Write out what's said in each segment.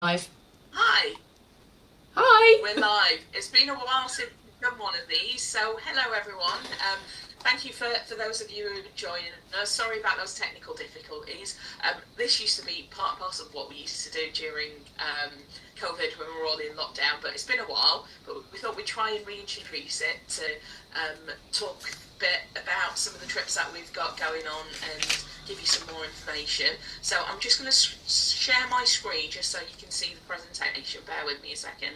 Live. Hi, Hi. we're live. It's been a while since we've done one of these, so hello everyone. Thank you for those of you who are joining us. Sorry about those technical difficulties. This used to be part and parcel of what we used to do during COVID when we were all in lockdown, but it's been a while. But we thought we'd try and reintroduce it to talk a bit about some of the trips that we've got going on and give you some more information. So I'm just going to share my screen just so you can see the presentation. Bear with me a second.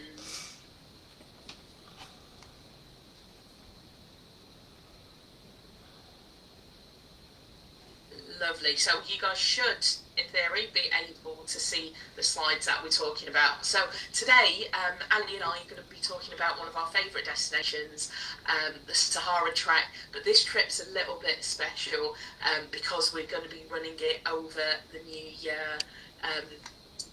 Lovely. So you guys should, in theory, be able to see the slides that we're talking about. So today, Ali and I are going to be talking about one of our favourite destinations, the Sahara Trek. But this trip's a little bit special because we're going to be running it over the New Year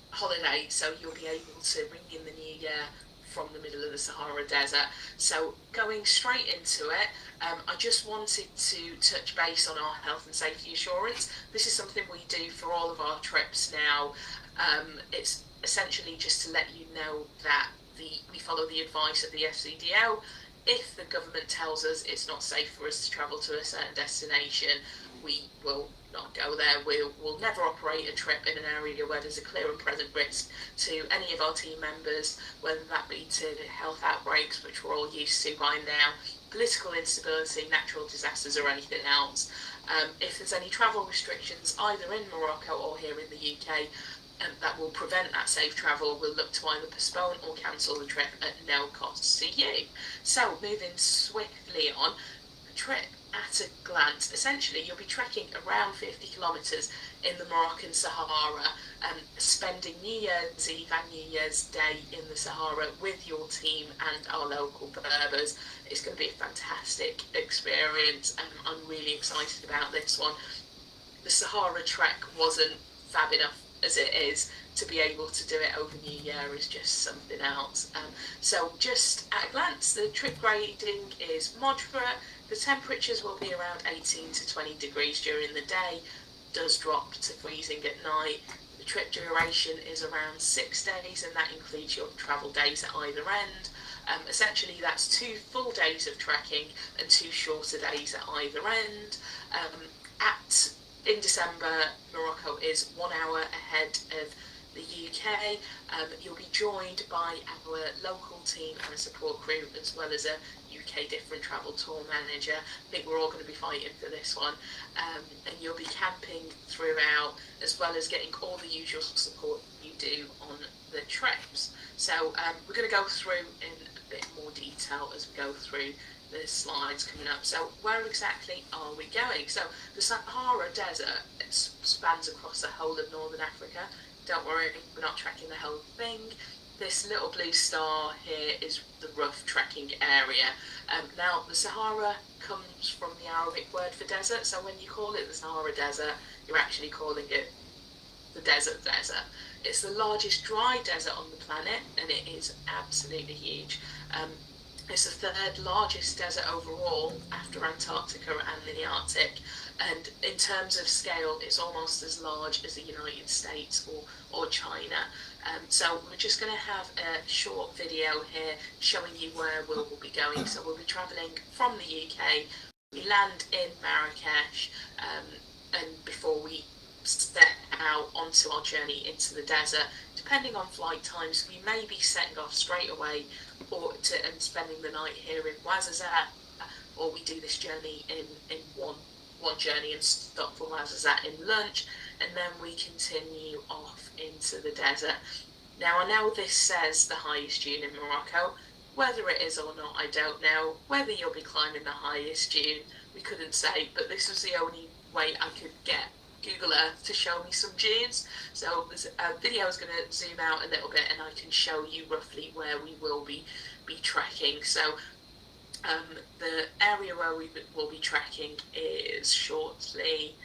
holiday. So you'll be able to ring in the New Year from the middle of the Sahara Desert. So going straight into it, I just wanted to touch base on our health and safety assurance. This is something we do for all of our trips now. It's essentially just to let you know that we follow the advice of the FCDO. If the government tells us it's not safe for us to travel to a certain destination, we will not go there. We'll never operate a trip in an area where there's a clear and present risk to any of our team members, whether that be to health outbreaks, which we're all used to by now, political instability, natural disasters, or anything else. If there's any travel restrictions, either in Morocco or here in the UK, that will prevent that safe travel, we'll look to either postpone or cancel the trip at no cost to you. So, moving swiftly on, the trip at a glance. Essentially, you'll be trekking around 50 kilometres in the Moroccan Sahara, spending New Year's Eve and New Year's Day in the Sahara with your team and our local Berbers. It's going to be a fantastic experience, and I'm really excited about this one. The Sahara Trek wasn't fab enough as it is. To be able to do it over New Year is just something else. So just at a glance, the trip grading is moderate. The temperatures will be around 18 to 20 degrees during the day, does drop to freezing at night. The trip duration is around 6 days, and that includes your travel days at either end. Essentially, that's 2 full days of trekking and 2 shorter days at either end. At In December, Morocco is 1 hour ahead of the UK. You'll be joined by our local team and support crew, as well as a UK different travel tour manager. I think we're all going to be fighting for this one. And you'll be camping throughout, as well as getting all the usual support you do on the trips. So we're going to go through in a bit more detail as we go through the slides coming up. So where exactly are we going? So the Sahara Desert spans across the whole of northern Africa. Don't worry, we're not tracking the whole thing. This little blue star here is the rough trekking area. Now, the Sahara comes from the Arabic word for desert, so when you call it the Sahara Desert, you're actually calling it the Desert. It's the largest dry desert on the planet, and it is absolutely huge. It's the third largest desert overall after Antarctica and the Arctic. And in terms of scale, it's almost as large as the United States or China. So we're just going to have a short video here showing you where we'll be going. So we'll be travelling from the UK. We land in Marrakesh, and before we set out onto our journey into the desert, depending on flight times, we may be setting off straight away and spending the night here in Ouarzazate, or we do this journey in one journey and stop for Ouarzazate in lunch, and then we continue off into the desert. Now, I know this says the highest dune in Morocco. Whether it is or not, I don't know. Whether you'll be climbing the highest dune, we couldn't say, but this was the only way I could get Google Earth to show me some dunes. So this video is going to zoom out a little bit, and I can show you roughly where we will be trekking. So the area where we will be trekking is shortly.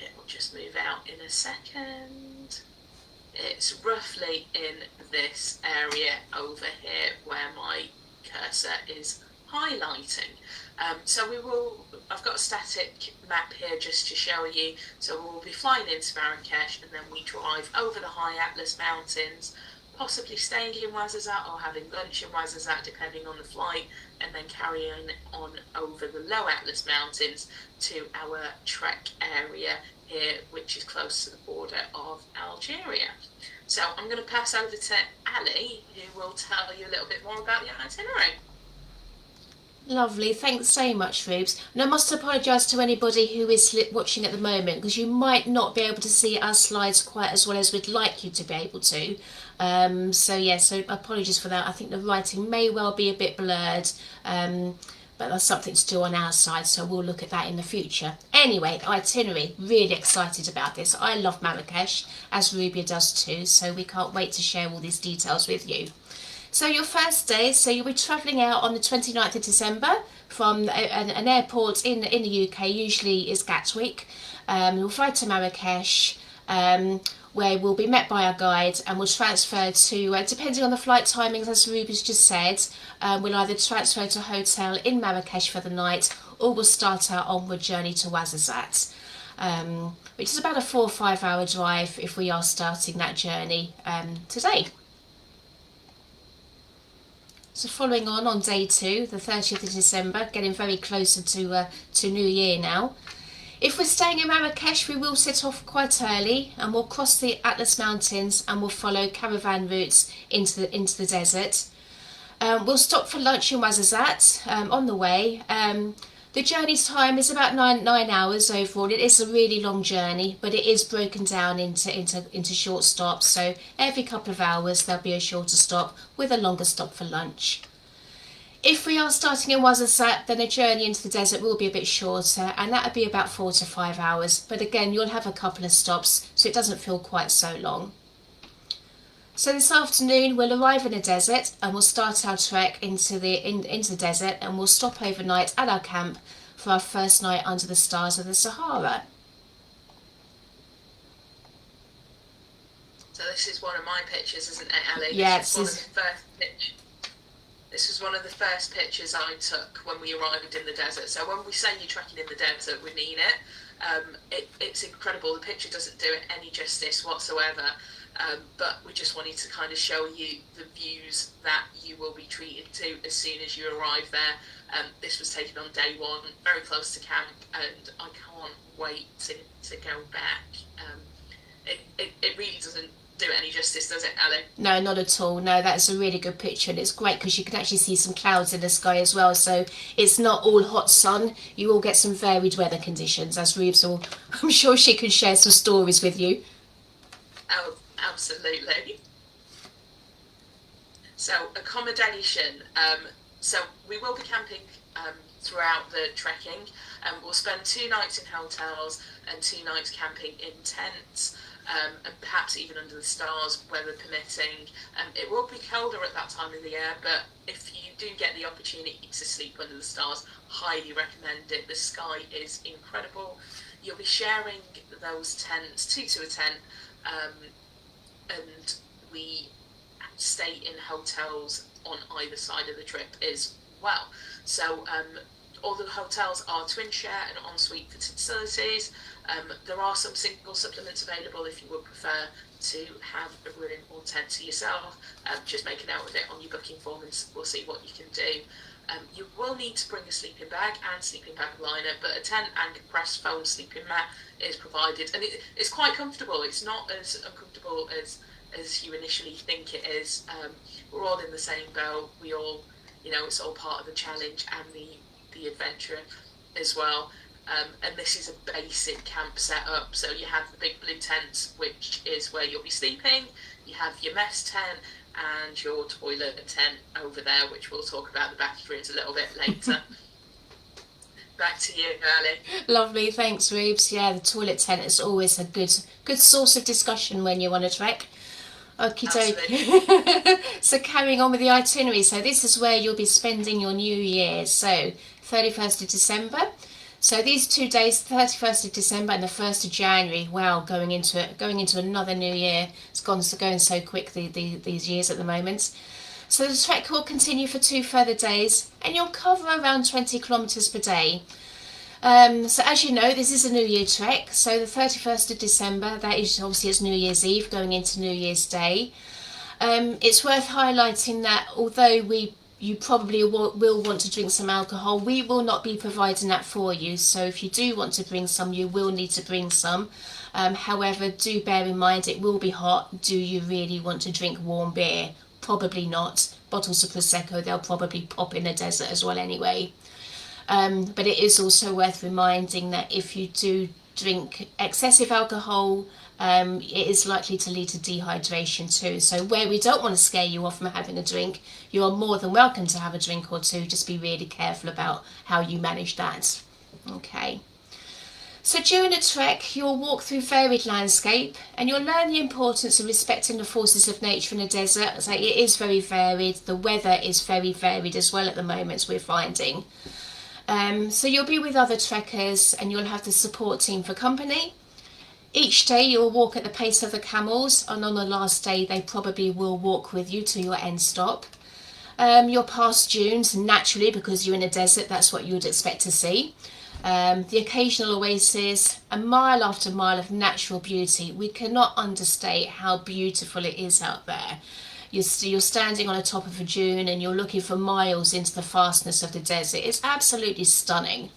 It will just move out in a second. It's roughly in this area over here where my cursor is highlighting. So we will I've got a static map here just to show you. So we'll be flying into Marrakesh, and then we drive over the high Atlas Mountains, possibly staying in Ouarzazate or having lunch in Ouarzazate depending on the flight, and then carrying on over the low Atlas Mountains to our trek area here, which is close to the border of Algeria. So I'm going to pass over to Ali, who will tell you a little bit more about the itinerary. Lovely, thanks so much, Rubes. And I must apologise to anybody who is watching at the moment, because you might not be able to see our slides quite as well as we'd like you to be able to. So apologies for that. I think the writing may well be a bit blurred, but that's something to do on our side, so we'll look at that in the future. Anyway, itinerary, really excited about this. I love Marrakesh, as Ruhubia does too, so we can't wait to share all these details with you. So your first day, so you'll be travelling out on the 29th of December from an airport in the UK, usually is Gatwick. We'll fly to Marrakesh, where we'll be met by our guide, and we'll transfer to, depending on the flight timings, as Ruby's just said, we'll either transfer to a hotel in Marrakesh for the night, or we'll start our onward journey to Ouarzazate, which is about a 4 or 5 hour drive if we are starting that journey today. So following on day 2, the 30th of December, getting very closer to New Year now. If we're staying in Marrakesh, we will set off quite early, and we'll cross the Atlas Mountains and we'll follow caravan routes into the desert. We'll stop for lunch in Ouarzazate on the way. The journey time is about 9 hours overall. It is a really long journey, but it is broken down into short stops. So every couple of hours there'll be a shorter stop with a longer stop for lunch. If we are starting in Ouarzazate, then the journey into the desert will be a bit shorter, and that would be about 4 to 5 hours. But again, you'll have a couple of stops, so it doesn't feel quite so long. So this afternoon we'll arrive in the desert, and we'll start our trek into the desert, and we'll stop overnight at our camp for our first night under the stars of the Sahara. So this is one of my pictures, isn't it, Ali? Yes. This was one of the first pictures I took when we arrived in the desert. So when we say you're trekking in the desert, we mean it. It's incredible. The picture doesn't do it any justice whatsoever. But we just wanted to kind of show you the views that you will be treated to as soon as you arrive there. This was taken on day 1, very close to camp, and I can't wait to go back. It really doesn't do it any justice, does it, Ali? No, not at all. No, that's a really good picture, and it's great because you can actually see some clouds in the sky as well, so it's not all hot sun. You will get some varied weather conditions, as Rubes will, I'm sure she can share some stories with you. Oh, absolutely. So accommodation. So we will be camping throughout the trekking, and we'll spend 2 nights in hotels and 2 nights camping in tents, and perhaps even under the stars, weather permitting. It will be colder at that time of the year, but if you do get the opportunity to sleep under the stars, highly recommend it. The sky is incredible. You'll be sharing those tents, 2 to a tent, and we stay in hotels on either side of the trip as well. So all the hotels are twin share and ensuite facilities. There are some single supplements available if you would prefer to have a room or tent to yourself. Just make a note of it on your booking form and we'll see what you can do. You will need to bring a sleeping bag and sleeping bag liner, but a tent and compressed foam sleeping mat is provided, and it's quite comfortable. It's not as uncomfortable as you initially think it is. We're all in the same boat. We all, it's all part of the challenge and the adventure as well. And this is a basic camp setup. So you have the big blue tents, which is where you'll be sleeping. You have your mess tent and your toilet tent over there, which we'll talk about the bathrooms a little bit later. Back to you, Ali. Lovely, thanks, Rubes. Yeah, the toilet tent is always a good source of discussion when you're on a trek. Okie doke. So carrying on with the itinerary. So this is where you'll be spending your New Year. So 31st of December. So these 2 days, 31st of December and the 1st of January, wow, going into another new year. It's going so quick these years at the moment. So the trek will continue for 2 further days, and you'll cover around 20 kilometres per day. So as you know, this is a New Year trek. So the 31st of December, that is obviously it's New Year's Eve going into New Year's Day. It's worth highlighting that although you probably will want to drink some alcohol, we will not be providing that for you. So if you do want to bring some, you will need to bring some. However, do bear in mind it will be hot. Do you really want to drink warm beer? Probably not. Bottles of Prosecco, they'll probably pop in the desert as well anyway. But it is also worth reminding that if you do drink excessive alcohol, it is likely to lead to dehydration too. So where we don't want to scare you off from having a drink, you are more than welcome to have a drink or two. Just be really careful about how you manage that. Okay. So during a trek, you'll walk through varied landscape and you'll learn the importance of respecting the forces of nature in the desert. So it is very varied. The weather is very varied as well at the moment, we're finding. So you'll be with other trekkers and you'll have the support team for company. Each day you'll walk at the pace of the camels, and on the last day they probably will walk with you to your end stop. You'll pass dunes, naturally, because you're in a desert, that's what you would expect to see. The occasional oasis, a mile after mile of natural beauty. We cannot understate how beautiful it is out there. You're standing on the top of a dune and you're looking for miles into the vastness of the desert. It's absolutely stunning.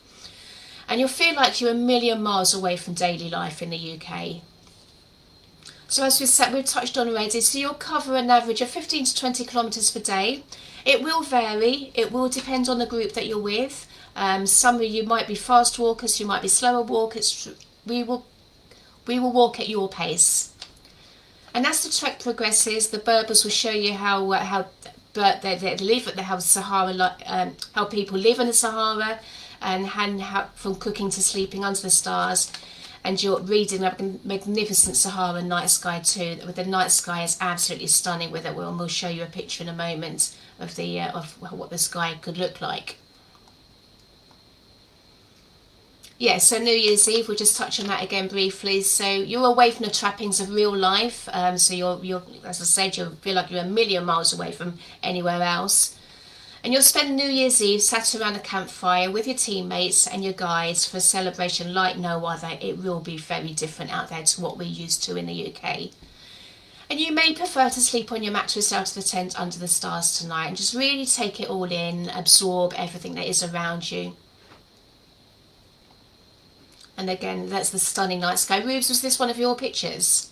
And you'll feel like you're a million miles away from daily life in the UK. So as we've touched on already, so you'll cover an average of 15 to 20 kilometres per day. It will vary. It will depend on the group that you're with. Some of you might be fast walkers, you might be slower walkers. We will walk at your pace. And as the trek progresses, the Berbers will show you how they live at how Sahara, how people live in the Sahara, and how from cooking to sleeping under the stars. And you're reading a magnificent Sahara night sky too. The night sky is absolutely stunning with it. We'll show you a picture in a moment of of what the sky could look like. Yeah, so New Year's Eve, we'll just touch on that again briefly. So you're away from the trappings of real life. So you're, as I said, you'll feel like you're a million miles away from anywhere else. And you'll spend New Year's Eve sat around a campfire with your teammates and your guides for a celebration like no other. It will be very different out there to what we're used to in the UK. And you may prefer to sleep on your mattress out of the tent under the stars tonight and just really take it all in, absorb everything that is around you. And again, that's the stunning night sky. Rubes, was this one of your pictures?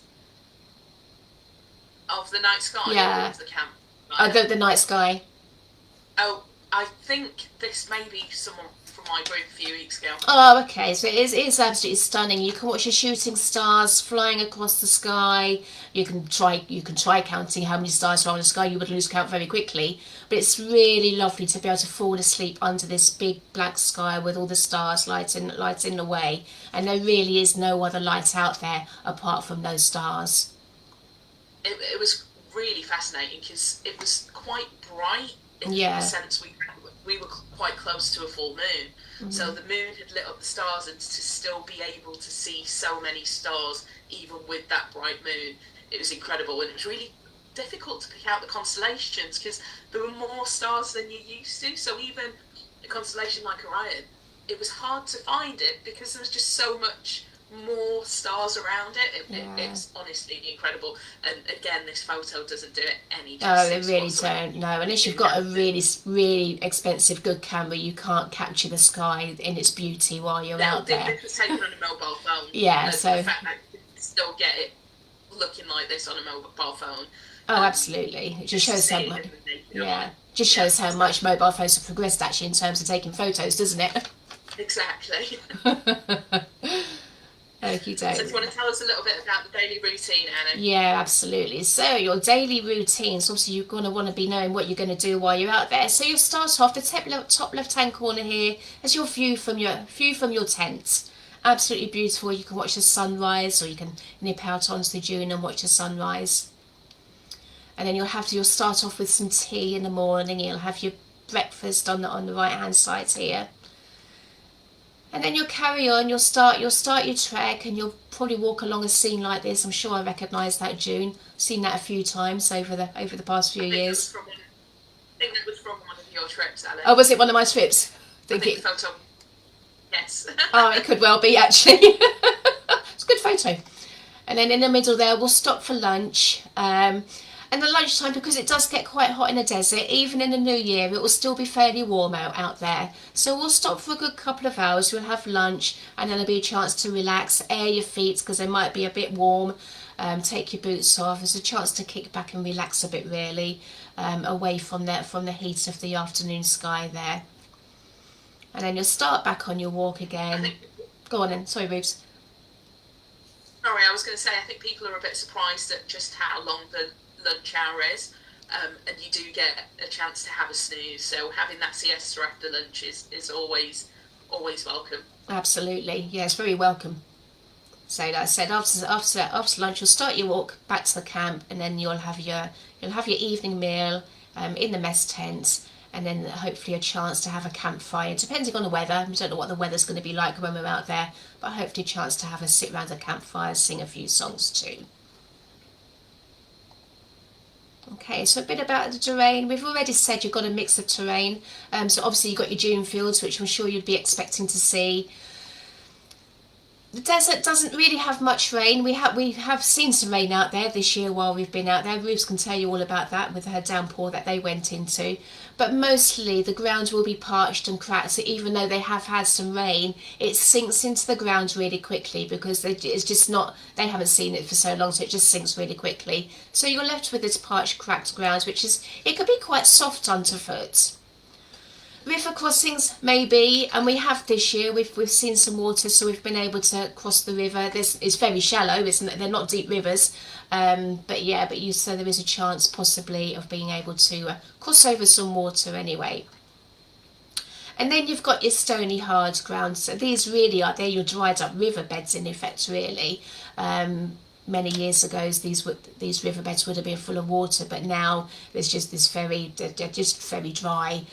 Of the night sky? Yeah. Or of the camp? The night sky. Oh, I think this may be someone from my group a few weeks ago. Oh, okay. So it is absolutely stunning. You can watch the shooting stars flying across the sky. You can try counting how many stars are in the sky. You would lose count very quickly. But it's really lovely to be able to fall asleep under this big black sky with all the stars lighting the way. And there really is no other light out there apart from those stars. It was really fascinating because it was quite bright. In the sense we were quite close to a full moon, so the moon had lit up the stars, and to still be able to see so many stars even with that bright moon, it was incredible. And it was really difficult to pick out the constellations because there were more stars than you're used to. So even a constellation like Orion, it was hard to find it because there was just so much more stars around it. It's honestly incredible. And again, this photo doesn't do it any justice. Oh, they really don't. No, unless you've got a really expensive good camera, you can't capture the sky in its beauty while you're out there. This was taken on a mobile phone. Yeah, so the fact that you can still get it looking like this on a mobile phone. Oh, absolutely. It just shows how much. Yeah, just shows how much mobile phones have progressed actually in terms of taking photos, doesn't it? Exactly. Okie doke. So do you want to tell us a little bit about the daily routine, Anna? Yeah, absolutely. So your daily routines, obviously you're going to want to be knowing what you're going to do while you're out there. So you'll start off the top left-hand corner here as your view from your tent. Absolutely beautiful. You can watch the sunrise, or you can nip out onto the dune and watch the sunrise. And then you'll start off with some tea in the morning. You'll have your breakfast on the right-hand side here. And then you'll carry on, you'll start your trek, and you'll probably walk along a scene like this. I'm sure I recognise that dune. I've seen that a few times over the past few years. I think that was from one of your trips, Alex. Oh, was it one of my trips? I think the photo Yes. Oh, it could well be actually. It's a good photo. And then in the middle there, we'll stop for lunch. And the lunchtime, because it does get quite hot in the desert, even in the new year, it will still be fairly warm out there. So we'll stop for a good couple of hours, we'll have lunch, and then there'll be a chance to relax, air your feet because they might be a bit warm, take your boots off. There's a chance to kick back and relax a bit, really, away from the heat of the afternoon sky there. And then you'll start back on your walk I again. think Go on then, sorry, Rubes. Sorry, I was going to say, I think people are a bit surprised at just how long the lunch hour is, and you do get a chance to have a snooze. So having that siesta after lunch is always welcome. Absolutely, yes, very welcome. So like I said, after lunch, you'll start your walk back to the camp, and then you'll have your evening meal in the mess tent, and then hopefully a chance to have a campfire, depending on the weather. We don't know what the weather's going to be like when we're out there, but hopefully a chance to have a sit around a campfire, sing a few songs too. Okay, so a bit about the terrain. We've already said you've got a mix of terrain. So obviously you've got your dune fields, which I'm sure you'd be expecting to see. The desert doesn't really have much rain. We have seen some rain out there this year while we've been out there. Ruth can tell you all about that with her downpour that they went into. But mostly the ground will be parched and cracked. So even though they have had some rain, it sinks into the ground really quickly because it's just not. They haven't seen it for so long, so it just sinks really quickly. So you're left with this parched, cracked ground, which is it could be quite soft underfoot. River crossings, maybe, and we have this year. We've seen some water, so we've been able to cross the river. This it's very shallow, isn't it? They're not deep rivers, but yeah, but you so there is a chance possibly of being able to cross over some water anyway. And then you've got your stony hard ground. So these really are they're your dried up riverbeds in effect, really. Many years ago, these riverbeds would have been full of water, but now there's just this they're just very dry.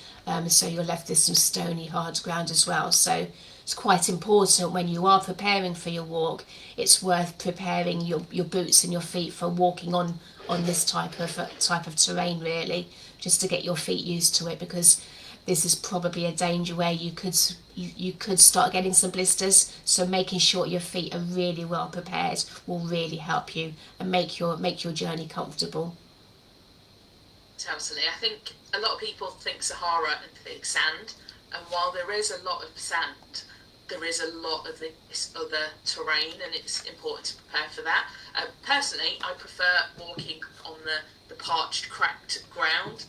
So you're left with some stony hard ground as well. So it's quite important when you are preparing for your walk. It's worth preparing your boots and your feet for walking on this type of terrain, really, just to get your feet used to it, because this is probably a danger where you could start getting some blisters. So making sure your feet are really well prepared will really help you and make your journey comfortable. Absolutely. I think a lot of people think Sahara and think sand, and while there is a lot of sand, there is a lot of this other terrain, and it's important to prepare for that. Personally, I prefer walking on the parched, cracked ground.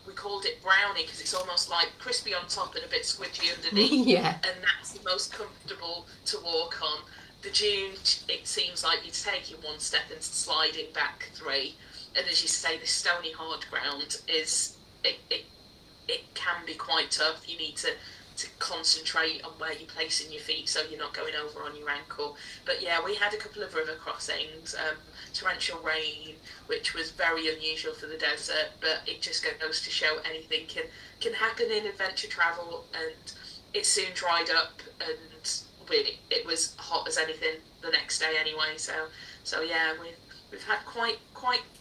We called it brownie because it's almost like crispy on top and a bit squidgy underneath, Yeah. and that's the most comfortable to walk on. The dune, it seems like you're taking one step and sliding back three. And as you say, the stony hard ground it can be quite tough. You need to concentrate on where you're placing your feet so you're not going over on your ankle. But yeah, we had a couple of river crossings, torrential rain, which was very unusual for the desert, but it just goes to show anything can happen in adventure travel, and it soon dried up, and it was hot as anything the next day anyway. So yeah, we've had quite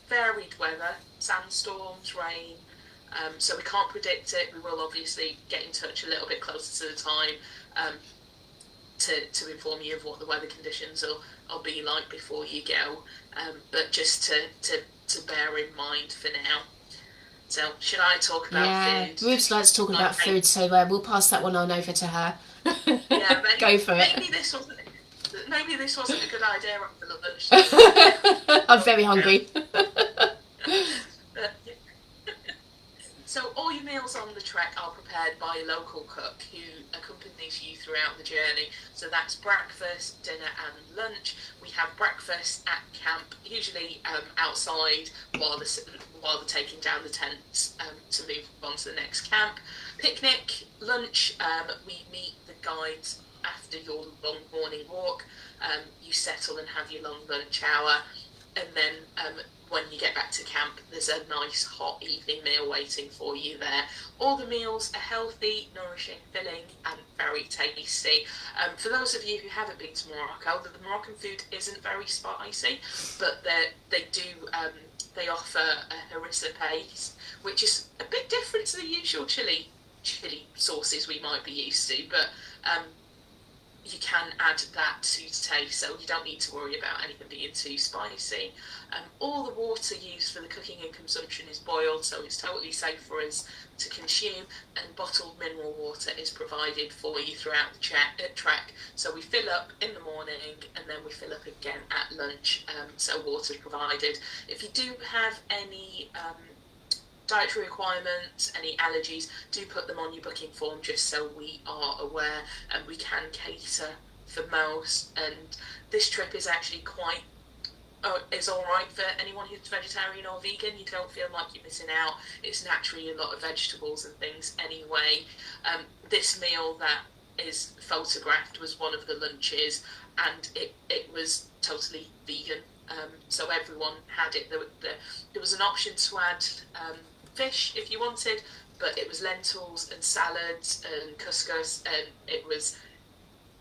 varied weather, sandstorms, rain. So we can't predict it. We will obviously get in touch a little bit closer to the time, to inform you of what the weather conditions will be like before you go. But just to bear in mind for now. So should I talk about Yeah, food? Ruth likes talking about food, so we'll pass that one on over to her. Yeah, Go for it. maybe this wasn't a good idea after lunch. I'm very hungry. So all your meals on the trek are prepared by a local cook who accompanies you throughout the journey. So that's breakfast, dinner, and lunch. We have breakfast at camp, usually outside while they're taking down the tents to move on to the next camp. Picnic, lunch. We meet the guides after your long morning walk. You settle and have your long lunch hour, and then when you get back to camp, there's a nice hot evening meal waiting for you there. All the meals are healthy, nourishing, filling, and very tasty. For those of you who haven't been to Morocco, the Moroccan food isn't very spicy, but they offer a harissa paste, which is a bit different to the usual chili sauces we might be used to. But you can add that to taste, so you don't need to worry about anything being too spicy. All the water used for the cooking and consumption is boiled, so it's totally safe for us to consume, and bottled mineral water is provided for you throughout the trek. So we fill up in the morning and then we fill up again at lunch, so water's provided. If you do have any dietary requirements, any allergies, do put them on your booking form just so we are aware and we can cater for most. And this trip is actually quite is all right for anyone who's vegetarian or vegan. You don't feel like you're missing out. It's naturally a lot of vegetables and things anyway. This meal that is photographed was one of the lunches, and it was totally vegan. So everyone had it. There was an option to add fish if you wanted, but it was lentils and salads and couscous, and it was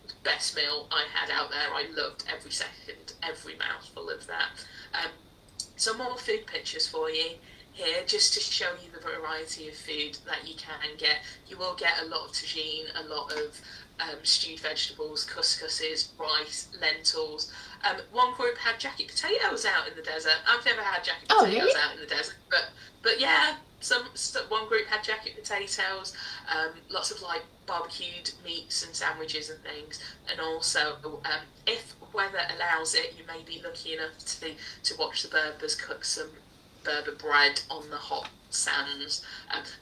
the best meal I had out there. I loved every second, every mouthful of that. Some more food pictures for you here, just to show you the variety of food that you can get. You will get a lot of tagine, a lot of stewed vegetables, couscouses, rice, lentils. One group had jacket potatoes out in the desert. I've never had jacket Oh, potatoes really? out in the desert, but yeah, one group had jacket potatoes, lots of like barbecued meats and sandwiches and things, and also if weather allows it, you may be lucky enough to watch the Berbers cook some Berber bread on the hot sands.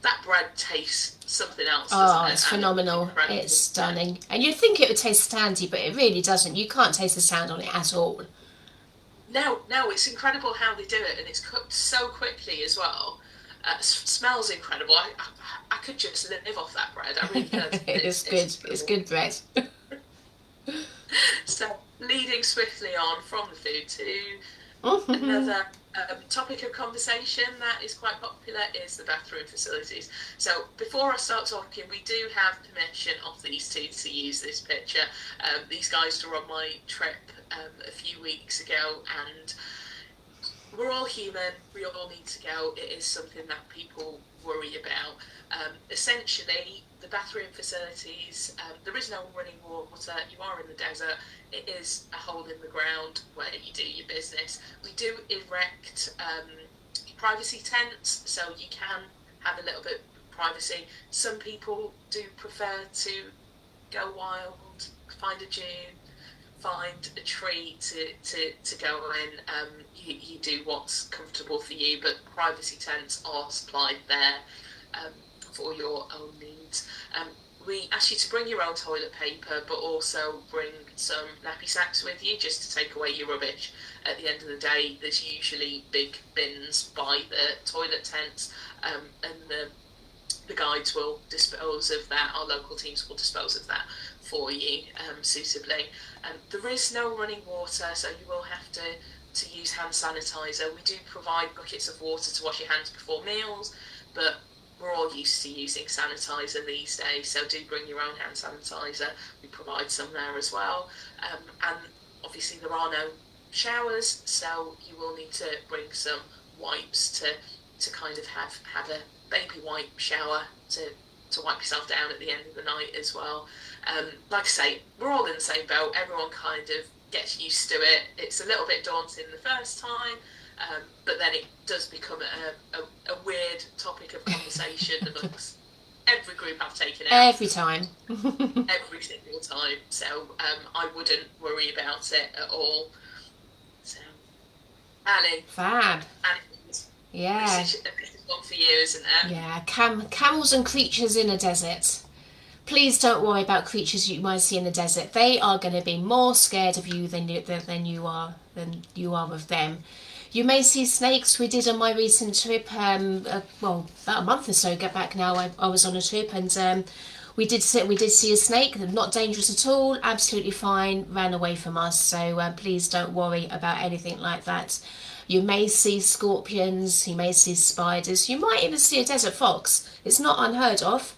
That bread tastes something else, doesn't Oh, it? it's And phenomenal. incredible. It's stunning. And you'd think it would taste sandy, but it really doesn't. You can't taste the sand on it at all. No, no, it's incredible how they do it, and it's cooked so quickly as well. Smells incredible. I could just live off that bread. I really could. It's It's good. It's incredible. good bread. So, leading swiftly on from the food to Oh, another topic of conversation that is quite popular is the bathroom facilities. So before I start talking, we do have permission of these two to use this picture. These guys were on my trip a few weeks ago, and we're all human. We all need to go. It is something that people worry about. Essentially, the bathroom facilities, there is no running water. You are in the desert. It is a hole in the ground where you do your business. We do erect privacy tents, so you can have a little bit of privacy. Some people do prefer to go wild, find a dune, find a tree to go in. You do what's comfortable for you, but privacy tents are supplied there for your own needs. We ask you to bring your own toilet paper, but also bring some nappy sacks with you just to take away your rubbish. At the end of the day, there's usually big bins by the toilet tents, and the guides will dispose of that. Our local teams will dispose of that for you suitably. There is no running water, so you will have to use hand sanitizer. We do provide buckets of water to wash your hands before meals, but we're all used to using sanitizer these days, so do bring your own hand sanitizer. We provide some there as well. And obviously there are no showers, so you will need to bring some wipes to kind of have a baby wipe shower to wipe yourself down at the end of the night as well. Like I say, we're all in the same boat. Everyone kind of gets used to it. It's a little bit daunting the first time, but then it does become a weird topic of conversation amongst every group I've taken out every time. every single time. So I wouldn't worry about it at all. So, Ali, Fab. this Yeah. is one for you, isn't it? Yeah. Camels and creatures in a desert. Please don't worry about creatures you might see in the desert. They are going to be more scared of you than you are of them. You may see snakes. We did on my recent trip, well, about a month or so back now. I was on a trip, and we did see a snake. Not dangerous at all. Absolutely fine. Ran away from us. So please don't worry about anything like that. You may see scorpions. You may see spiders. You might even see a desert fox. It's not unheard of.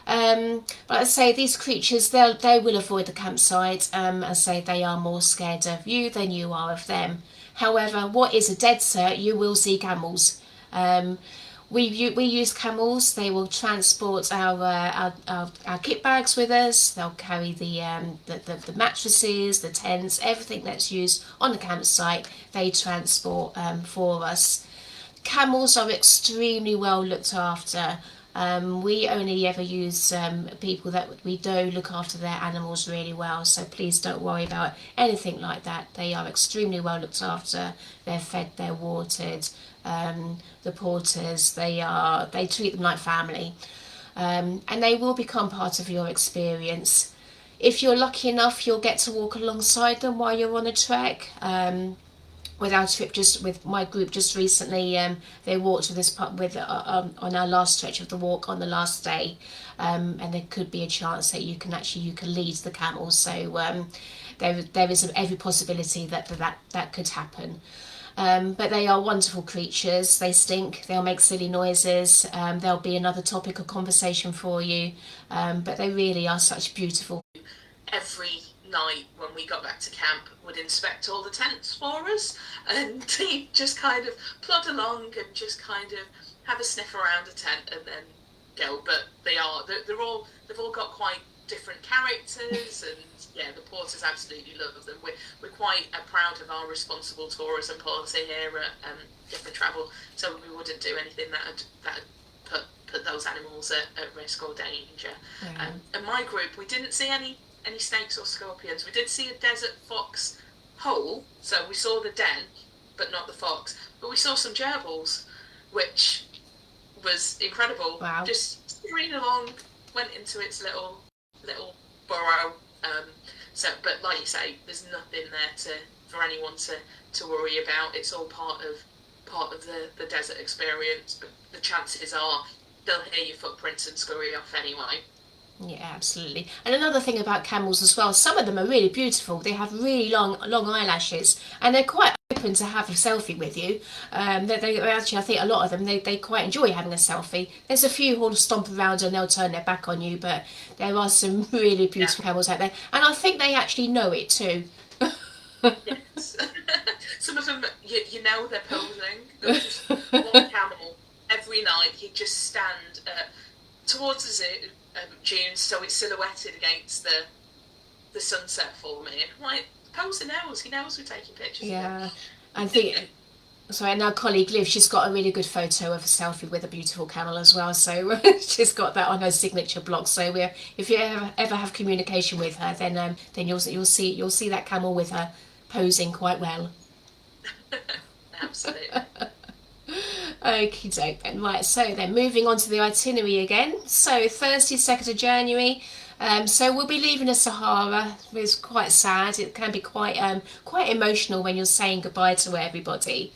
But I say these creatures, they will avoid the campsite. I say they are more scared of you than you are of them. However, what is a desert? You will see camels. We use camels. They will transport our kit bags with us. They'll carry the mattresses, the tents, everything that's used on the campsite. They transport for us. Camels are extremely well looked after. We only ever use people that we do look after their animals really well, so please don't worry about anything like that. They are extremely well looked after. They're fed, they're watered. The porters, they treat them like family, and they will become part of your experience. If you're lucky enough, you'll get to walk alongside them while you're on a trek. With our trip, just with my group just recently, they walked with us on our last stretch of the walk on the last day, and there could be a chance that you can lead the camels. So there is every possibility that could happen. But they are wonderful creatures. They stink. They'll make silly noises. There'll be another topic of conversation for you. But they really are such beautiful. Every night when we got back to camp, would inspect all the tents for us, and he'd just kind of plod along and just kind of have a sniff around a tent and then go. But they've all got quite different characters, and yeah, the porters absolutely love them. We're quite proud of our responsible tourism policy here at Different Travel, so we wouldn't do anything that put those animals at risk or danger. Yeah. In my group, we didn't see any snakes or scorpions. We did see a desert fox hole, so we saw the den, but not the fox. But we saw some gerbils, which was incredible. Wow. Just scurrying along, went into its little burrow. But like you say, there's nothing there for anyone to worry about. It's all part of the desert experience. But the chances are they'll hear your footprints and scurry off anyway. Yeah, absolutely. And another thing about camels as well, some of them are really beautiful. They have really long eyelashes, and they're quite open to have a selfie with you. They actually, I think a lot of them, they quite enjoy having a selfie. There's a few who'll stomp around and they'll turn their back on you, but there are some really beautiful camels out there, and I think they actually know it too. Yes. Some of them, you know, they're posing. There's just one camel every night. He'd just stand towards the zoo. June, so it's silhouetted against the sunset for me. And I'm like, poser knows, he knows we're taking pictures. Yeah, I think. Sorry, and our colleague Liv, she's got a really good photo of a selfie with a beautiful camel as well. So she's got that on her signature block. So if you ever have communication with her, then you'll see that camel with her posing quite well. Absolutely. Okie doke then. Right, so then moving on to the itinerary again. So Thursday, 2nd of January. So we'll be leaving the Sahara. It's quite sad. It can be quite emotional when you're saying goodbye to everybody.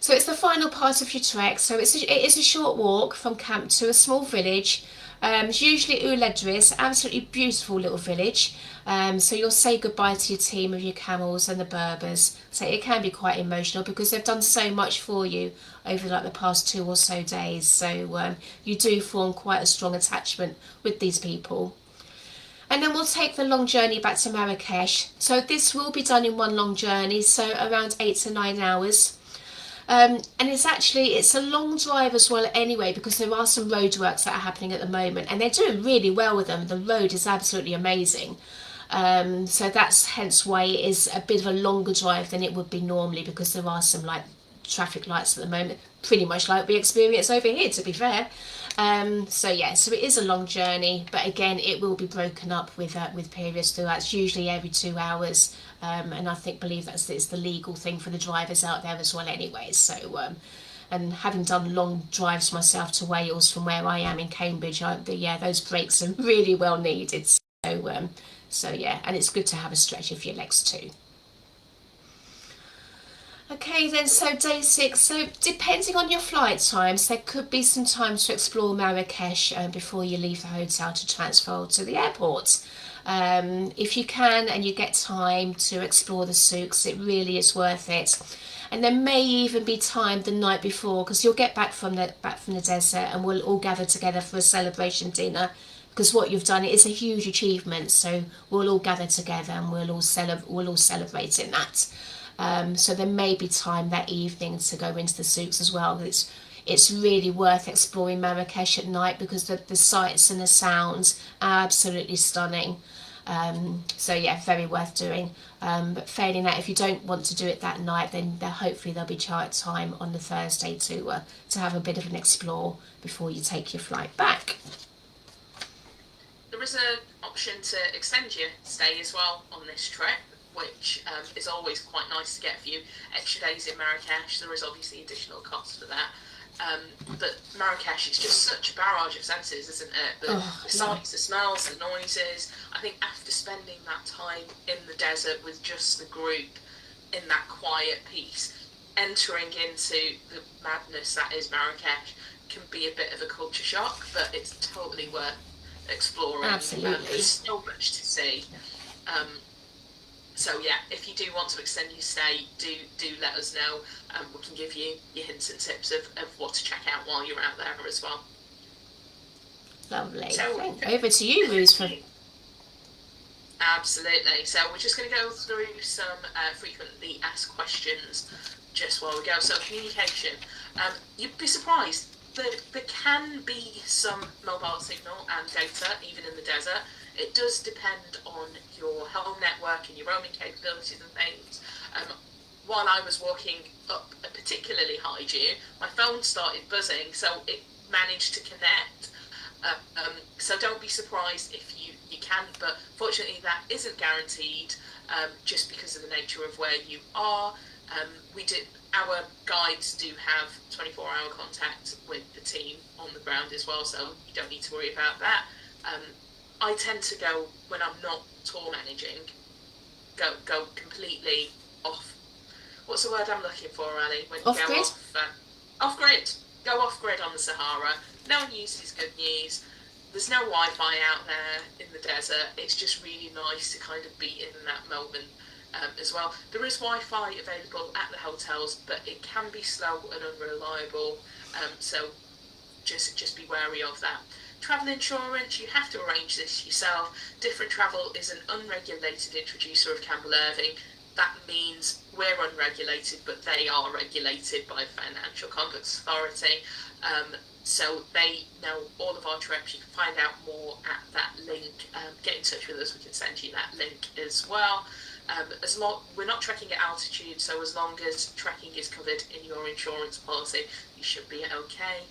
So it's the final part of your trek. So it is a short walk from camp to a small village. It's usually Uledris, absolutely beautiful little village. So you'll say goodbye to your team of your camels and the Berbers. So it can be quite emotional because they've done so much for you over like the past 2 or so days. So you do form quite a strong attachment with these people. And then we'll take the long journey back to Marrakesh. So this will be done in one long journey, so around 8 to 9 hours. And it's a long drive as well anyway, because there are some roadworks that are happening at the moment, and they're doing really well with them. The road is absolutely amazing. So that's hence why it is a bit of a longer drive than it would be normally, because there are some like traffic lights at the moment, pretty much like we experience over here, to be fair. So it is a long journey, but again it will be broken up with periods throughout. It's usually every 2 hours, and I believe it's the legal thing for the drivers out there as well anyway. So and having done long drives myself to Wales from where I am in Cambridge, those breaks are really well needed. And it's good to have a stretch of your legs too. Okay then, so day 6, so depending on your flight times, there could be some time to explore Marrakesh before you leave the hotel to transfer to the airport. If you can and you get time to explore the souks, it really is worth it. And there may even be time the night before, because you'll get back from the desert and we'll all gather together for a celebration dinner, because what you've done is a huge achievement. So we'll all gather together and we'll all celebrate in that. So there may be time that evening to go into the souks as well. it's really worth exploring Marrakesh at night because the sights and the sounds are absolutely stunning. So yeah, very worth doing. But failing that, if you don't want to do it that night, then hopefully there'll be time on the Thursday to have a bit of an explore before you take your flight back. There is an option to extend your stay as well on this trip, which is always quite nice to get a few extra days in Marrakesh. There is obviously additional cost for that. But Marrakesh is just such a barrage of senses, isn't it? The sights, the smells, the noises. I think after spending that time in the desert with just the group in that quiet peace, entering into the madness that is Marrakesh can be a bit of a culture shock, but it's totally worth exploring. Absolutely. There's so much to see. Um, so yeah, if you do want to extend your stay, do let us know. We can give you your hints and tips of what to check out while you're out there as well. Lovely. So over to you, Ruse. Absolutely. So we're just going to go through some frequently asked questions just while we go. So communication. You'd be surprised. There can be some mobile signal and data even in the desert. It does depend on your home network and your roaming capabilities and things. While I was walking up a particularly high dune, my phone started buzzing, so it managed to connect. So don't be surprised if you can, but fortunately that isn't guaranteed just because of the nature of where you are. Our guides do have 24-hour contact with the team on the ground as well, so you don't need to worry about that. I tend to go, when I'm not tour managing, go completely off. What's the word I'm looking for, Ali? When you off go grid? Off grid. Go off grid on the Sahara. No news is good news. There's no Wi-Fi out there in the desert. It's just really nice to kind of be in that moment as well. There is Wi-Fi available at the hotels, but it can be slow and unreliable. So just be wary of that. Travel insurance, you have to arrange this yourself. Different Travel is an unregulated introducer of Campbell Irving. That means we're unregulated, but they are regulated by the Financial Conduct Authority. So they know all of our trips. You can find out more at that link. Get in touch with us. We can send you that link as well. We're not trekking at altitude, so as long as trekking is covered in your insurance policy, you should be okay.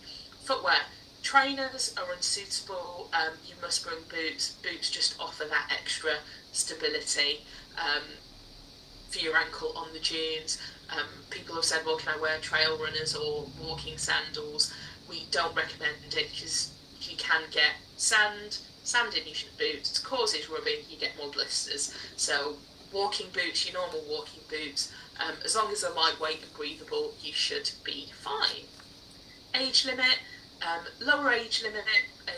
Footwear. Trainers are unsuitable. You must bring boots. Boots just offer that extra stability for your ankle on the dunes. People have said, well, can I wear trail runners or walking sandals? We don't recommend it because you can get sand in your boots, causes rubbing, you get more blisters. So walking boots, your normal walking boots, as long as they're lightweight and breathable, you should be fine. Age limit. Lower age limit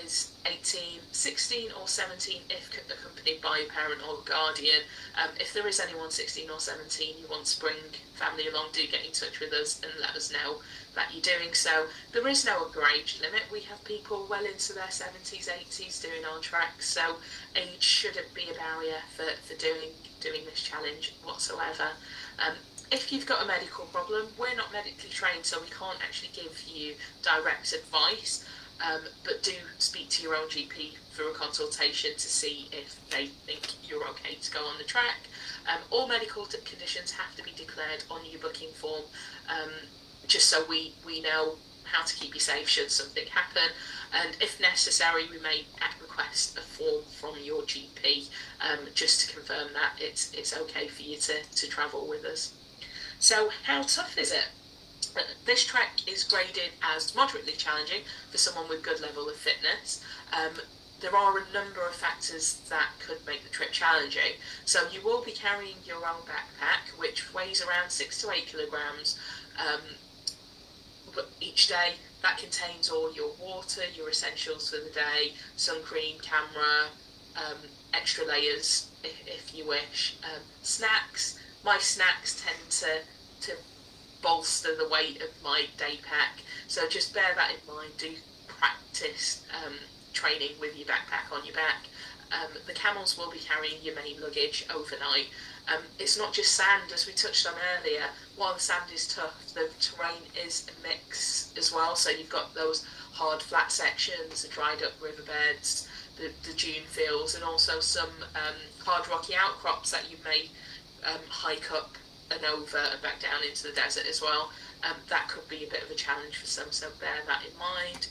is 18, 16 or 17 if accompanied by a parent or guardian. If there is anyone 16 or 17 you want to bring family along, do get in touch with us and let us know that you're doing so. There is no upper age limit. We have people well into their 70s, 80s doing our treks, so age shouldn't be a barrier for doing this challenge whatsoever. If you've got a medical problem, we're not medically trained, so we can't actually give you direct advice, but do speak to your own GP for a consultation to see if they think you're okay to go on the trek. All medical conditions have to be declared on your booking form, just so we know how to keep you safe should something happen. And if necessary, we may request a form from your GP just to confirm that it's okay for you to travel with us. So how tough is it? This trek is graded as moderately challenging for someone with good level of fitness. There are a number of factors that could make the trip challenging. So you will be carrying your own backpack, which weighs around 6 to 8 kilograms each day. That contains all your water, your essentials for the day, sun cream, camera, extra layers if you wish, snacks. My snacks tend to bolster the weight of my day pack, so just bear that in mind. Do practice training with your backpack on your back. The camels will be carrying your main luggage overnight, It's not just sand, as we touched on earlier. While the sand is tough, the terrain is a mix as well. So you've got those hard, flat sections, the dried up riverbeds, the dune fields, and also some hard, rocky outcrops that you may hike up and over and back down into the desert as well. That could be a bit of a challenge for some, so bear that in mind.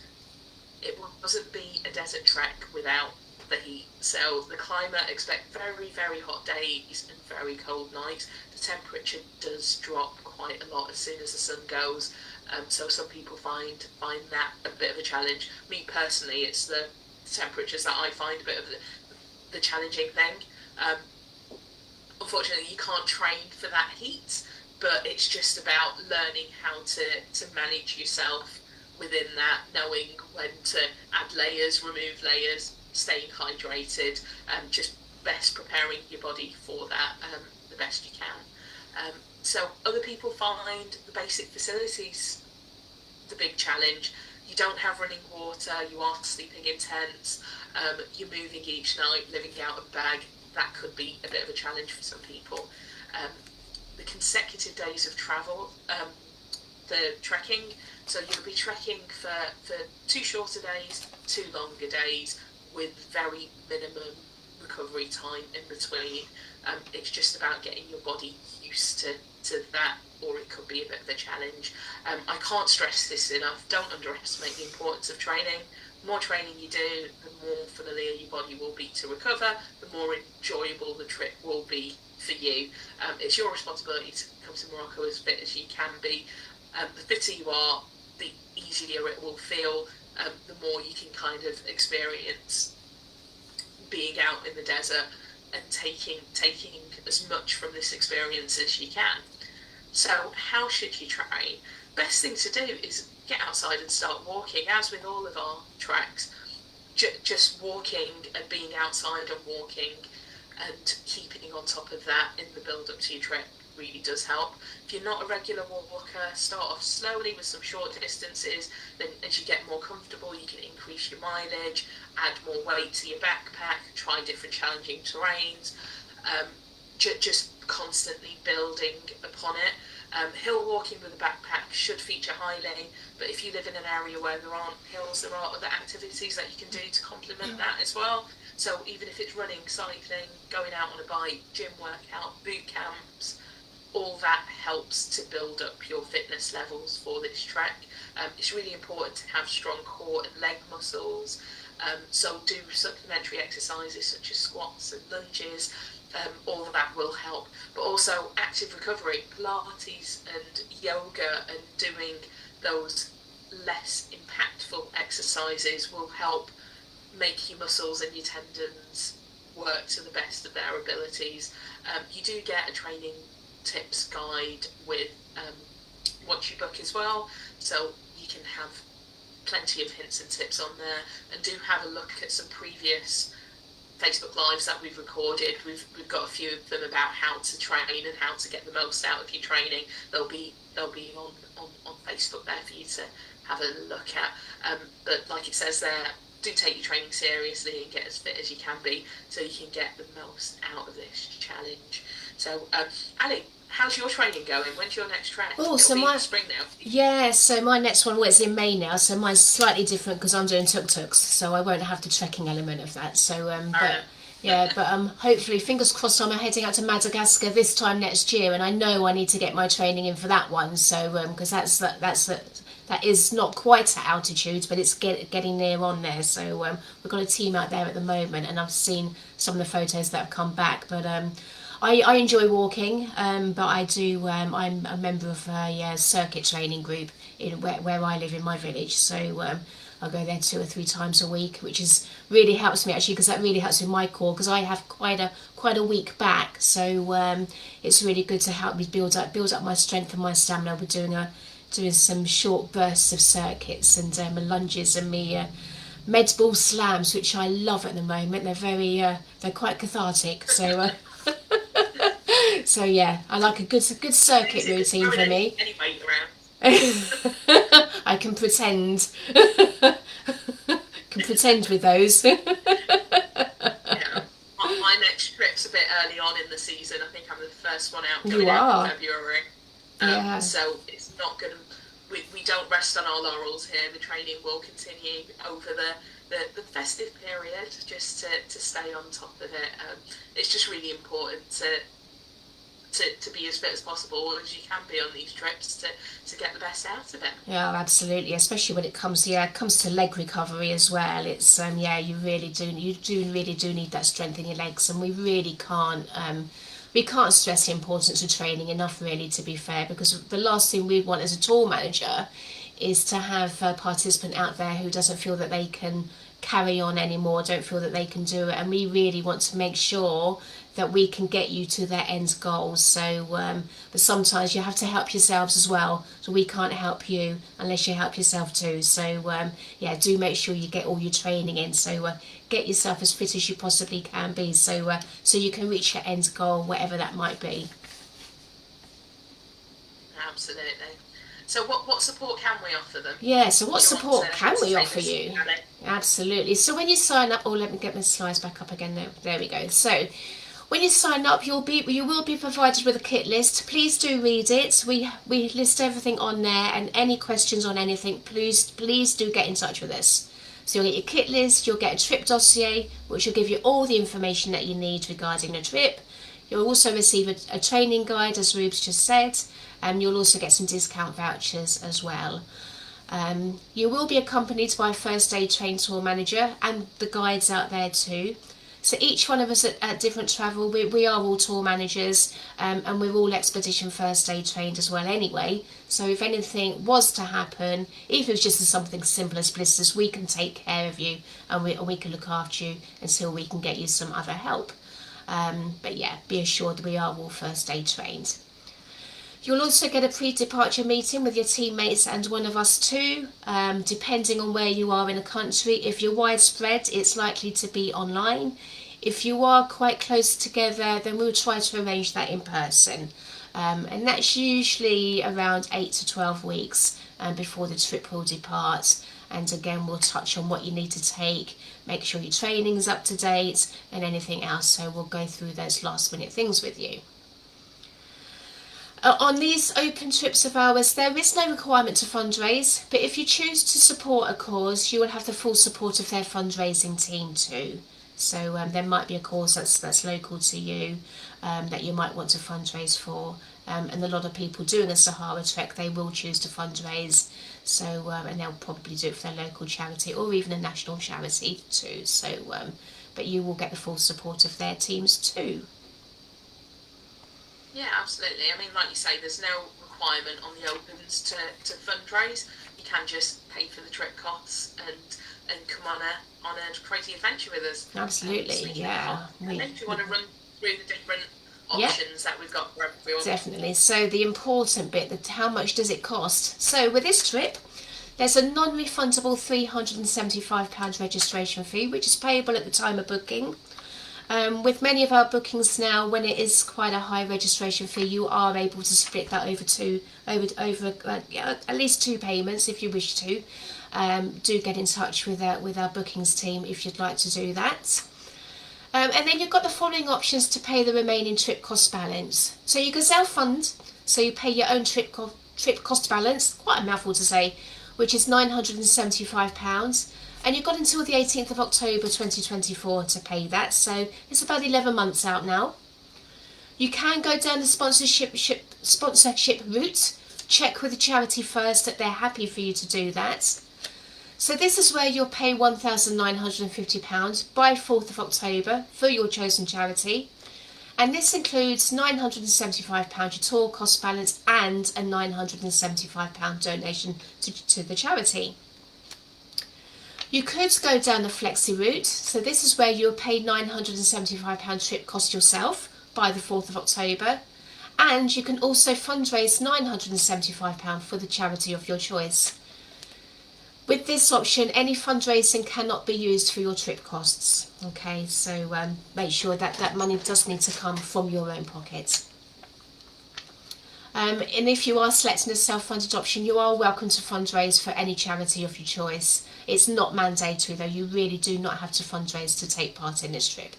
It wasn't be a desert trek without the heat. So the climate, expect very, very hot days and very cold nights. The temperature does drop quite a lot as soon as the sun goes. So some people find that a bit of a challenge. Me personally, it's the temperatures that I find a bit of the challenging thing. Unfortunately, you can't train for that heat, but it's just about learning how to manage yourself within that, knowing when to add layers, remove layers, staying hydrated, and just best preparing your body for that the best you can. So other people find the basic facilities the big challenge. You don't have running water, you are sleeping in tents, you're moving each night, living out of a bag. That could be a bit of a challenge for some people. The consecutive days of travel, the trekking, so you'll be trekking for 2 shorter days, 2 longer days, with very minimum recovery time in between. It's just about getting your body used to that, or it could be a bit of a challenge. I can't stress this enough. Don't underestimate the importance of training. The more training you do, the more familiar your body will be to recover, the more enjoyable the trip will be for you. It's your responsibility to come to Morocco as fit as you can be. The fitter you are, the easier it will feel, the more you can kind of experience being out in the desert and taking as much from this experience as you can. So how should you train? Best thing to do is get outside and start walking. As with all of our treks, just walking and being outside and walking and keeping on top of that in the build up to your trip really does help. If you're not a regular walker, start off slowly with some short distances. Then as you get more comfortable, you can increase your mileage, add more weight to your backpack, try different challenging terrains, just constantly building upon it. Hill walking with a backpack should feature highly, but if you live in an area where there aren't hills, there are other activities that you can do to complement that as well. So even if it's running, cycling, going out on a bike, gym workout, boot camps, all that helps to build up your fitness levels for this trek. It's really important to have strong core and leg muscles, so do supplementary exercises such as squats and lunges. All of that will help, but also active recovery, Pilates and yoga, and doing those less impactful exercises will help make your muscles and your tendons work to the best of their abilities. You do get a training tips guide with once you book as well, so you can have plenty of hints and tips on there, and do have a look at some previous Facebook Lives that we've recorded. We've got a few of them about how to train and how to get the most out of your training. They'll be on Facebook there for you to have a look at. But like it says there, do take your training seriously and get as fit as you can be, so you can get the most out of this challenge. So, Ali, how's your training going? When's your next trek? Oh, so my spring now. Yeah, so my next one, well, it's in May now, so mine's slightly different because I'm doing tuk-tuks, so I won't have the trekking element of that. So, hopefully, fingers crossed, I'm heading out to Madagascar this time next year, and I know I need to get my training in for that one. So, because that is not quite at altitude, but it's getting near on there. So, we've got a team out there at the moment, and I've seen some of the photos that have come back, but I enjoy walking, but I do. I'm a member of a circuit training group in where I live in my village. So I go there 2 or 3 times a week, which is really helps me actually, because that really helps with my core, because I have quite a weak back. So it's really good to help me build up my strength and my stamina. We're doing some short bursts of circuits and lunges and me. Med ball slams, which I love at the moment. They're quite cathartic. So. So yeah, I like a good circuit routine for me. Any weight around. I can pretend. Can pretend with those. Yeah. My next trip's a bit early on in the season. I think I'm the first one out You going out in are. February. Yeah. So it's not going to. We don't rest on our laurels here. The training will continue over the festive period just to stay on top of it. It's just really important to be as fit as possible as you can be on these trips to get the best out of it. Yeah, absolutely. Especially when it comes, it comes to leg recovery as well. It's yeah, you really do need that strength in your legs, and we can't stress the importance of training enough. Really, to be fair, because the last thing we want as a tour manager is to have a participant out there who doesn't feel that they can carry on anymore, don't feel that they can do it, and we really want to make sure that we can get you to their end goals. So, but sometimes you have to help yourselves as well. So we can't help you unless you help yourself too. So, yeah, do make sure you get all your training in. So, get yourself as fit as you possibly can be. So you can reach your end goal, whatever that might be. Absolutely. So what support can we offer them? Yeah, so what Do you want support can to we say offer this, you? Ally? Absolutely. So when you sign up, let me get my slides back up again. There we go. So when you sign up, you will be provided with a kit list. Please do read it. We list everything on there, and any questions on anything, please do get in touch with us. So you'll get your kit list, you'll get a trip dossier, which will give you all the information that you need regarding the trip. You'll also receive a training guide, as Rubes just said, and you'll also get some discount vouchers as well. You will be accompanied by a first aid trained tour manager and the guides out there too. So each one of us at different travel, we are all tour managers, and we're all expedition first aid trained as well anyway. So if anything was to happen, even if it's just something simple as blisters, we can take care of you, and we can look after you until we can get you some other help. But yeah, be assured we are all first aid trained. You'll also get a pre-departure meeting with your teammates and one of us too, depending on where you are in the country. If you're widespread, it's likely to be online. If you are quite close together, then we'll try to arrange that in person. And that's usually around 8 to 12 weeks before the trip will depart. And again, we'll touch on what you need to take, make sure your training's up to date, and anything else. So we'll go through those last minute things with you. On these open trips of ours, there is no requirement to fundraise, but if you choose to support a cause, you will have the full support of their fundraising team too. So there might be a cause that's local to you that you might want to fundraise for, and a lot of people doing a Sahara Trek, they will choose to fundraise. So and they'll probably do it for their local charity or even a national charity too. So, but you will get the full support of their teams too. Yeah, absolutely. I mean, like you say, there's no requirement on the opens to fundraise. You can just pay for the trip costs and come on a crazy adventure with us. Absolutely, yeah. And then do you want to run through the different Yeah, options that we've got for everyone? definitely. So the important bit, how much does it cost? So with this trip, there's a non-refundable £375 registration fee, which is payable at the time of booking. With many of our bookings now, when it is quite a high registration fee, you are able to split that over at least two payments if you wish to. Do get in touch with our bookings team if you'd like to do that. And then you've got the following options to pay the remaining trip cost balance. So you can self-fund, so you pay your own trip cost balance, quite a mouthful to say, which is £975. And you've got until the 18th of October 2024 to pay that, so it's about 11 months out now. You can go down the sponsorship route. Check with the charity first that they're happy for you to do that. So this is where you'll pay £1,950 by 4th of October for your chosen charity. And this includes £975 your tour cost balance and a £975 donation to the charity. You could go down the flexi route, so this is where you'll pay £975 trip cost yourself by the 4th of October, and you can also fundraise £975 for the charity of your choice. With this option, any fundraising cannot be used for your trip costs. Okay, so make sure that money does need to come from your own pocket. And if you are selecting a self-funded option, you are welcome to fundraise for any charity of your choice. It's not mandatory though, you really do not have to fundraise to take part in this trip.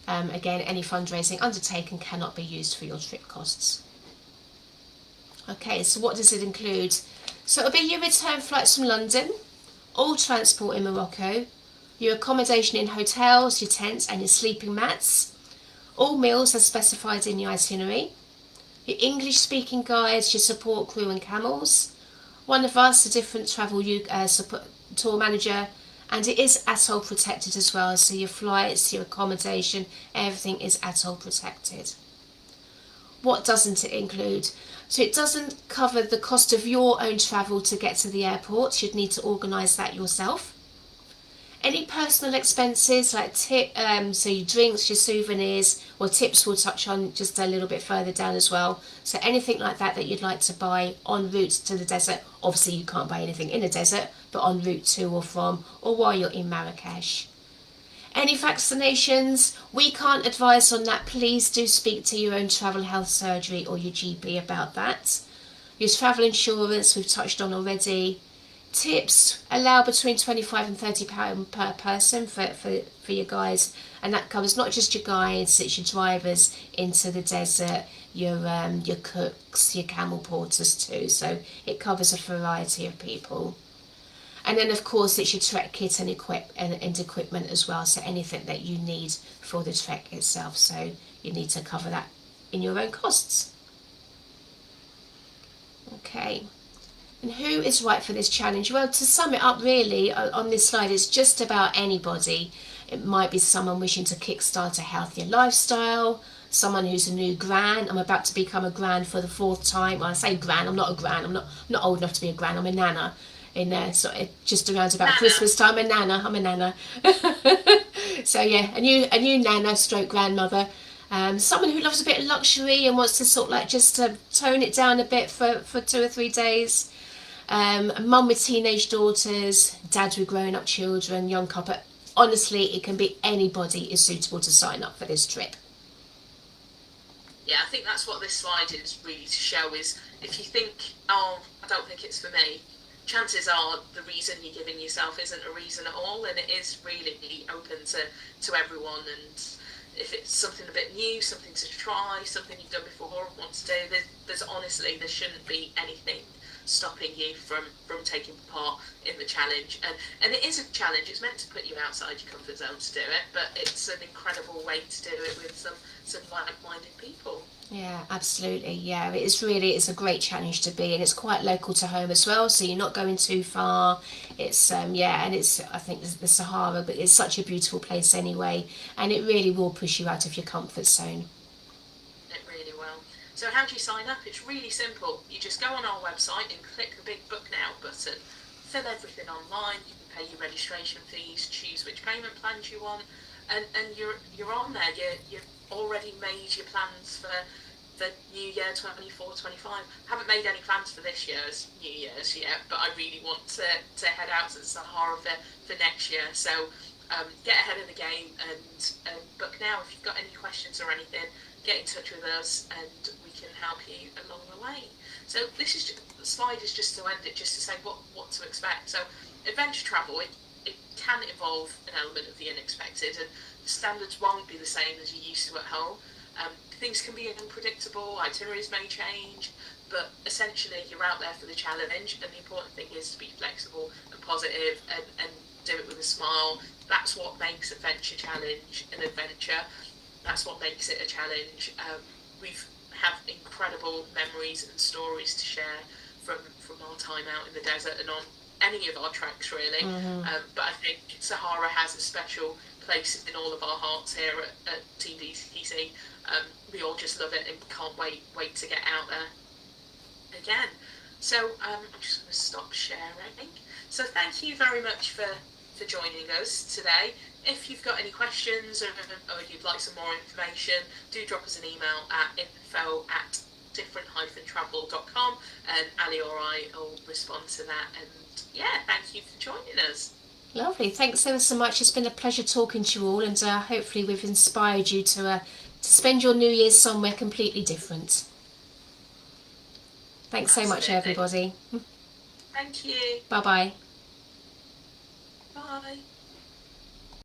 Again, any fundraising undertaken cannot be used for your trip costs. Okay, so what does it include? So it'll be your return flights from London, all transport in Morocco, your accommodation in hotels, your tents and your sleeping mats, all meals as specified in the itinerary, your English speaking guides, your support crew and camels, one of us, a different travel tour manager, and it is atoll protected as well, so your flights, your accommodation, everything is atoll protected. What doesn't it include? So it doesn't cover the cost of your own travel to get to the airport. You'd need to organise that yourself. Any personal expenses like so your drinks, your souvenirs, or tips we'll touch on just a little bit further down as well. So anything like that that you'd like to buy en route to the desert. Obviously you can't buy anything in a desert, but en route to or from, or while you're in Marrakesh. Any vaccinations, we can't advise on that. Please do speak to your own travel health surgery or your GP about that. Your travel insurance, we've touched on already. Tips, allow between £25 and £30 per person for your guides. And that covers not just your guides, it's your drivers into the desert, your cooks, your camel porters too. So it covers a variety of people. And then, of course, it's your trek kit and equipment as well. So anything that you need for the trek itself. So you need to cover that in your own costs. Okay. And who is right for this challenge? Well, to sum it up, really, on this slide, it's just about anybody. It might be someone wishing to kickstart a healthier lifestyle, someone who's a new gran. I'm about to become a gran for the 4th time. Well, I say gran, I'm not a gran. I'm not old enough to be a gran. I'm a nana. Just around about Nana. Christmas time, I'm a nana. So yeah, a new nana stroke grandmother. Someone who loves a bit of luxury and wants to sort of like just to tone it down a bit for 2 or 3 days. A mum with teenage daughters, dad with grown up children, young couple. Honestly, it can be anybody is suitable to sign up for this trip. Yeah, I think that's what this slide is really to show is if you think, oh, I don't think it's for me, chances are the reason you're giving yourself isn't a reason at all, and it is really open to everyone. And if it's something a bit new, something to try, something you've done before, want to do, there's honestly, there shouldn't be anything stopping you from taking part in the challenge. And it is a challenge. It's meant to put you outside your comfort zone to do it, but it's an incredible way to do it with some like-minded people. Yeah, absolutely. Yeah, it's a great challenge to be, and it's quite local to home as well. So you're not going too far. It's and it's I think the Sahara, but it's such a beautiful place anyway, and it really will push you out of your comfort zone. It really will. So how do you sign up? It's really simple. You just go on our website and click the big Book Now button. Fill everything online. You can pay your registration fees, choose which payment plans you want, and you're on there. You're already made your plans for the New Year 24-25. Haven't made any plans for this year's New Year's yet, but I really want to head out to the Sahara for next year. So get ahead of the game and book now. If you've got any questions or anything, get in touch with us and we can help you along the way. So the slide is just to end it, just to say what to expect. So adventure travel, it can involve an element of the unexpected, and standards won't be the same as you're used to at home. Things can be unpredictable, itineraries may change, but essentially you're out there for the challenge, and the important thing is to be flexible and positive and do it with a smile. That's what makes Adventure Challenge an adventure. That's what makes it a challenge. We've have incredible memories and stories to share from our time out in the desert and on any of our treks really. But I think Sahara has a special place in all of our hearts here at TVTC. We all just love it and can't wait to get out there again. So I'm just going to stop sharing. So thank you very much for joining us today. If you've got any questions or you'd like some more information, do drop us an email at info@different-travel.com and Ali or I will respond to that. And yeah, thank you for joining us. Lovely. Thanks ever so much. It's been a pleasure talking to you all, and hopefully we've inspired you to spend your New Year's somewhere completely different. Thanks so much, everybody. Thank you. Bye-bye. Bye.